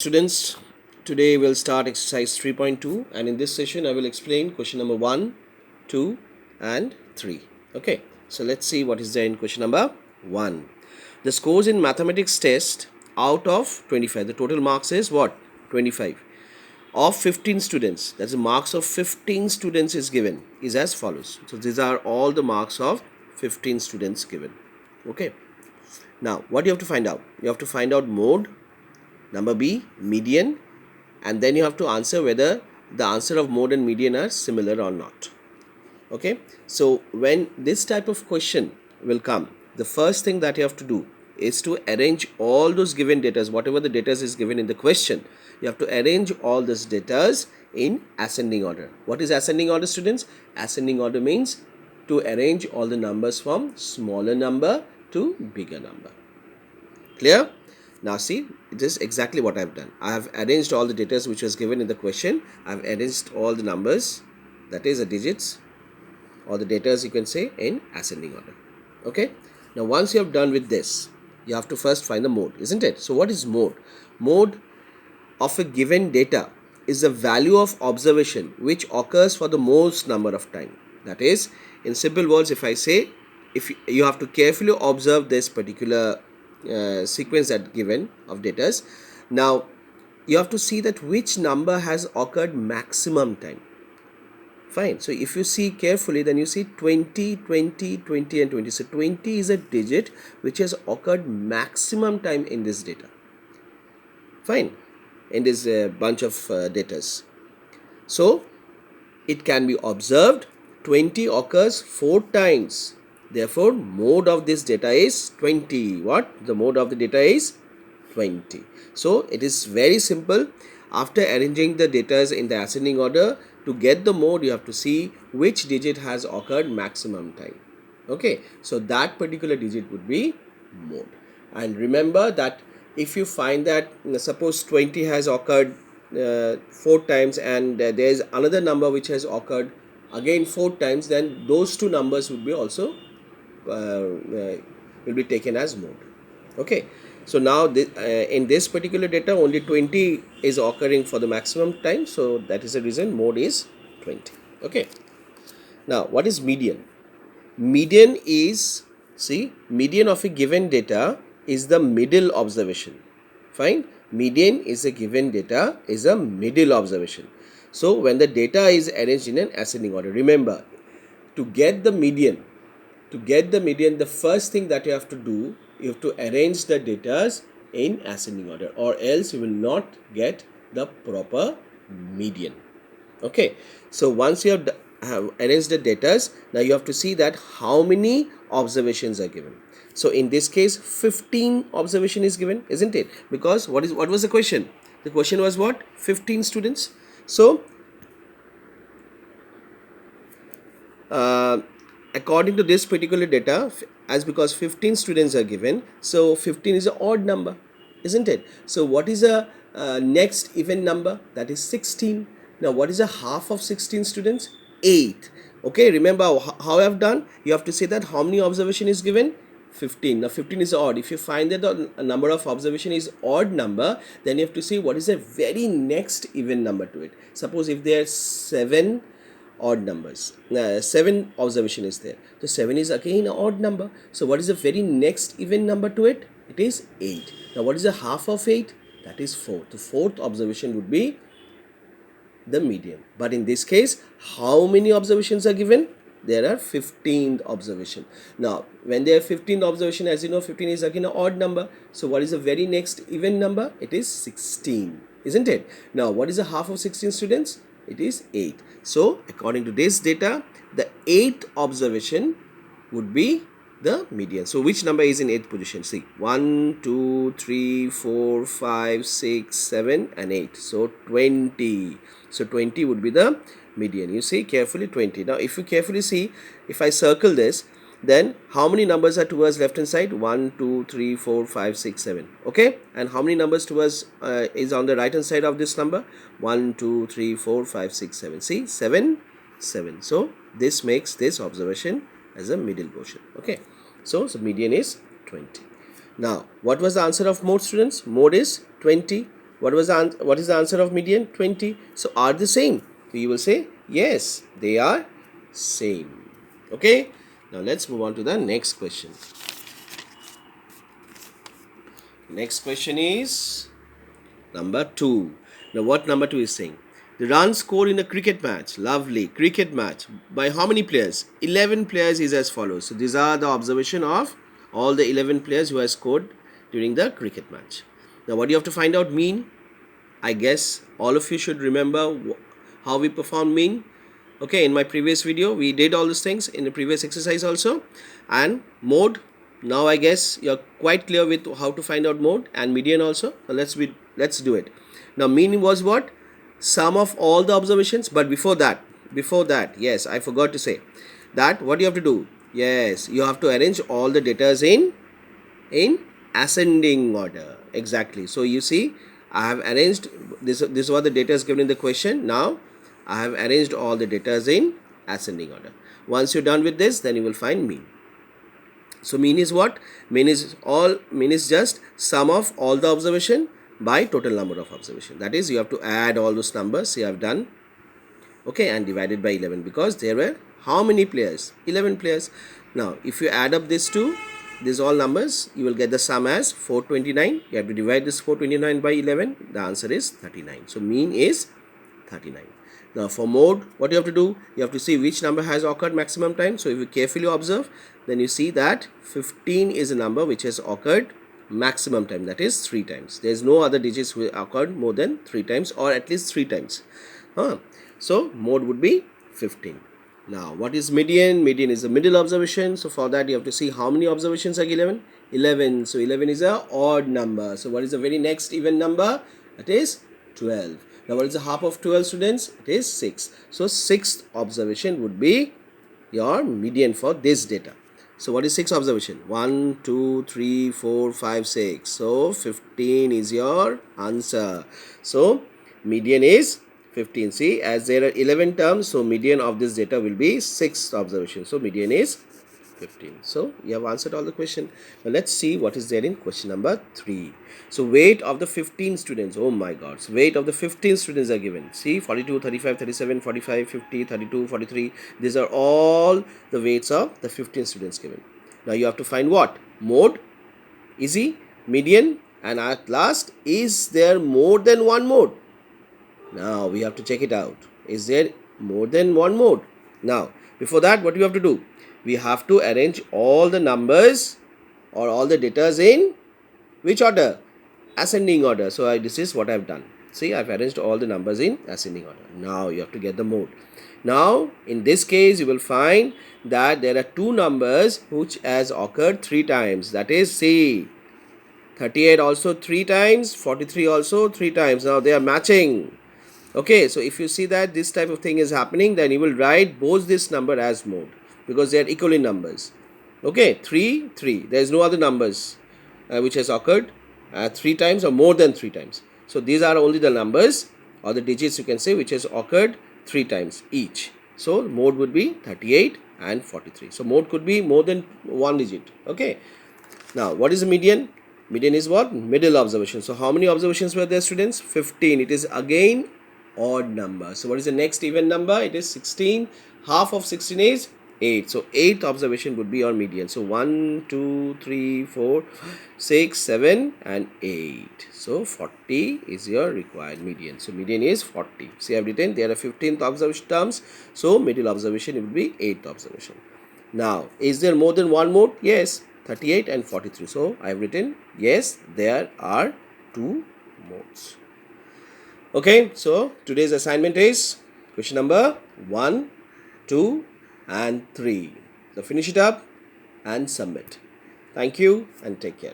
Students, today we'll start exercise 3.2 and in this session I will explain question number 1, 2 and 3. Okay, so let's see what is there in question number 1. The scores in mathematics test out of 25. The total marks is what? 25. Of 15 students, that's the marks of 15 students is given is as follows. So these are all the marks of 15 students given. Okay. Now, what you have to find out? You have to find out mode. Number B, median, and then you have to answer whether the answer of mode and median are similar or not. Okay, so when this type of question will come, the first thing that you have to do is to arrange all those given data, whatever the data is given in the question, you have to arrange all those data in ascending order. What is ascending order, students? Ascending order means to arrange all the numbers from smaller number to bigger number. Clear? Now see, it is exactly what I have done. I have arranged all the data which was given in the question. I have arranged all the numbers, that is the digits, or the data you can say, in ascending order. Okay. Now once you have done with this, you have to first find the mode, isn't it? So what is mode? Mode of a given data is the value of observation which occurs for the most number of time. That is, in simple words, if I say, if you have to carefully observe this particular sequence that given of data. Now you have to see that which number has occurred maximum time. Fine. So if you see carefully, then you see 20, 20, 20 and 20. So 20 is a digit which has occurred maximum time in this data. Fine. In this bunch of data. So it can be observed 20 occurs 4 times. Therefore, mode of this data is 20. What? The mode of the data is 20. So, it is very simple. After arranging the data in the ascending order, to get the mode, you have to see which digit has occurred maximum time. Okay. So, that particular digit would be mode. And remember that if you find that, suppose 20 has occurred 4 times and there is another number which has occurred again 4 times, then those two numbers would be also will be taken as mode. Okay, so now in this particular data only 20 is occurring for the maximum time, so that is the reason mode is 20. Okay, now what is median? Median is, see, median of a given data is the middle observation. Fine, median is a given data is a middle observation. So when the data is arranged in an ascending order, remember, to get the median, the first thing that you have to do, you have to arrange the data in ascending order, or else you will not get the proper median. Okay, so once you have arranged the data, now you have to see that how many observations are given. So in this case 15 observation is given, isn't it? Because what was the question? The question was what? 15 students. So according to this particular data, as because 15 students are given, so 15 is an odd number, isn't it? So what is a next even number? That is 16. Now what is a half of 16 students? 8. Okay, remember how I have done? You have to say that how many observation is given? 15. Now 15 is odd. If you find that the number of observation is odd number, then you have to see what is the very next even number to it. Suppose if there are 7 odd numbers, 7 observation is there, so 7 is again an odd number. So what is the very next even number to it? It is 8. Now what is the half of 8? That is 4. The fourth observation would be the median. But in this case, how many observations are given? There are 15 observation. Now when there are 15 observation, as you know, 15 is again an odd number. So what is the very next even number? It is 16, isn't it? Now what is the half of 16 students? It is 8. So according to this data, the 8th observation would be the median. So which number is in 8th position? See, 1, 2, 3, 4, 5, 6, 7 and 8. So 20. So 20 would be the median. You see carefully, 20. Now if you carefully see, if I circle this, then how many numbers are towards left hand side? 1, 2, 3, 4, 5, 6, 7. Okay, and how many numbers towards is on the right hand side of this number? 1, 2, 3, 4, 5, 6, 7. See, 7, 7. So this makes this observation as a middle portion. Okay, so median is 20. Now what was the answer of mode, students? Mode is 20. What is the answer of median? 20. So are they same? So you will say yes, they are same. Okay. Now let's move on to the next question. Next question is number 2. Now what number 2 is saying? The runs scored in a cricket match, lovely, cricket match, by how many players? 11 players is as follows. So these are the observation of all the 11 players who have scored during the cricket match. Now what do you have to find out? Mean. I guess all of you should remember how we perform mean. Okay, in my previous video we did all these things in the previous exercise also. And mode, now I guess you're quite clear with how to find out mode, and median also. So let's do it. Now mean was what? Sum of all the observations. But before that, yes, I forgot to say that what you have to do. Yes, you have to arrange all the data in ascending order. Exactly. So you see, I have arranged this is what the data is given in the question. Now I have arranged all the data in ascending order. Once you're done with this, then you will find mean. So mean is what? Mean is just sum of all the observation by total number of observation. That is, you have to add all those numbers you have done, okay, and divided by 11, because there were how many players? 11 players. Now if you add up these all numbers, you will get the sum as 429. You have to divide this 429 by 11. The answer is 39. So mean is 39. Now for mode, what you have to do? You have to see which number has occurred maximum time. So if you carefully observe, then you see that 15 is a number which has occurred maximum time, that is 3 times. There is no other digits which occurred more than 3 times, or at least 3 times. So mode would be 15. Now what is median? Median is the middle observation. So for that you have to see how many observations are given. 11. So 11 is a odd number. So what is the very next even number? That is 12. Now what is the half of 12, students? It is 6. So 6th observation would be your median for this data. So what is 6th observation? 1, 2, 3, 4, 5, 6. So 15 is your answer. So median is 15. See, as there are 11 terms, so median of this data will be 6th observation. So median is 15. So you have answered all the question. Now let's see what is there in question number 3. So weight of the 15 students. Oh my god. So weight of the 15 students are given. See, 42, 35, 37, 45, 50, 32, 43. These are all the weights of the 15 students given. Now you have to find what? Mode, easy, median, and at last, is there more than one mode? Now we have to check it out. Is there more than one mode? Now before that, what do you have to do? We have to arrange all the numbers or all the data in which order? Ascending order. So this is what I have done. See, I have arranged all the numbers in ascending order. Now you have to get the mode. Now in this case you will find that there are two numbers which has occurred 3 times. That is, see, 38 also 3 times, 43 also 3 times. Now they are matching. Okay, so if you see that this type of thing is happening, then you will write both this number as mode, because they are equal in numbers. Okay, 3, 3. There is no other numbers which has occurred 3 times or more than 3 times. So these are only the numbers or the digits, you can say, which has occurred 3 times each. So mode would be 38 and 43. So mode could be more than one digit. Okay. Now what is the median? Median is what? Middle observation. So how many observations were there, students? 15. It is again odd number. So what is the next even number? It is 16. Half of 16 is 8. So 8th observation would be your median. So 1, 2, 3, 4, 6, 7 and 8. So 40 is your required median. So median is 40. See, I have written there are 15th observation terms. So middle observation it will be 8th observation. Now, is there more than one mode? Yes, 38 and 43. So I have written yes, there are 2 modes. Okay, so today's assignment is question number 1, 2 and 3. So finish it up and submit. Thank you and take care.